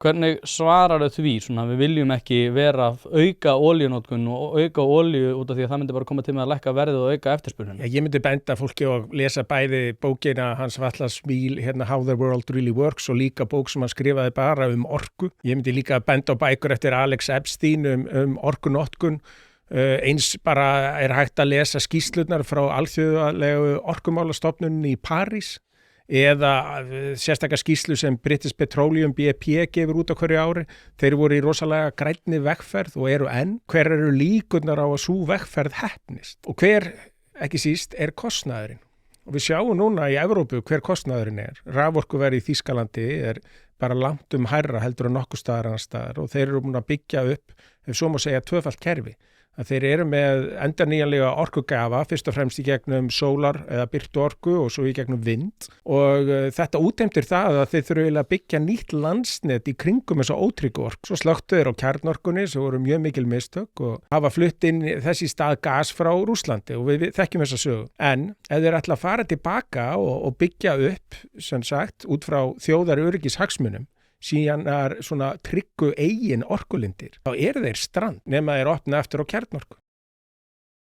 Hvernig svararðu því? Svona, við viljum ekki vera að auka olíunotkun og auka olíu út af því að það myndi bara koma til með að lækka verðið og auka eftirspurnina. Ég myndi benda fólki að lesa bæði bókina Hans Wattlas Smil, How the World Really Works, og líka bók sem hann skrifaði bara orku. Ég myndi líka benda á bækur eftir Alex Epstein orkunotkun. Eins bara hægt að lesa skýrslurnar frá alþjóðlegu orkumálastofnuninni í París, eða sérstaklega skýrslu sem British Petroleum BP gefur út á hverju ári. Þeir voru í rosalega grænni vegferð og eru enn. Hver eru líkurnar á að sú vegferð heppnist? Og hver, ekki síst, kostnaðurinn? Og við sjáum núna í Evrópu hver kostnaðurinn Raforkuverð í Þýskalandi bara langt hærra heldur en nokkuð staðar annars staðar, og þeir eru búin að byggja upp, ef svo má segja, tvöfalt kerfi. Að þeir eru með endurnýjanlega orkugjafa, fyrst og fremst í gegnum sólar eða birtuorku og svo í gegnum vind, og þetta útheimtir það að þeir þurfa að byggja nýtt landsnet í kringum þessa ótryggu orku. Svo slökktu þeir á kjarnorkunni sem voru mjög mikil mistök og hafa flutt inn þessi stað gas frá Rússlandi, og við þekkjum þessa sögu. En ef þeir ætla að fara tilbaka og byggja upp, sem sagt, út frá þjóðaröryggishagsmunum, síðan svona tryggu eigin orkulindir, þá þeir strand nema þeir opna eftir á kjarnorku.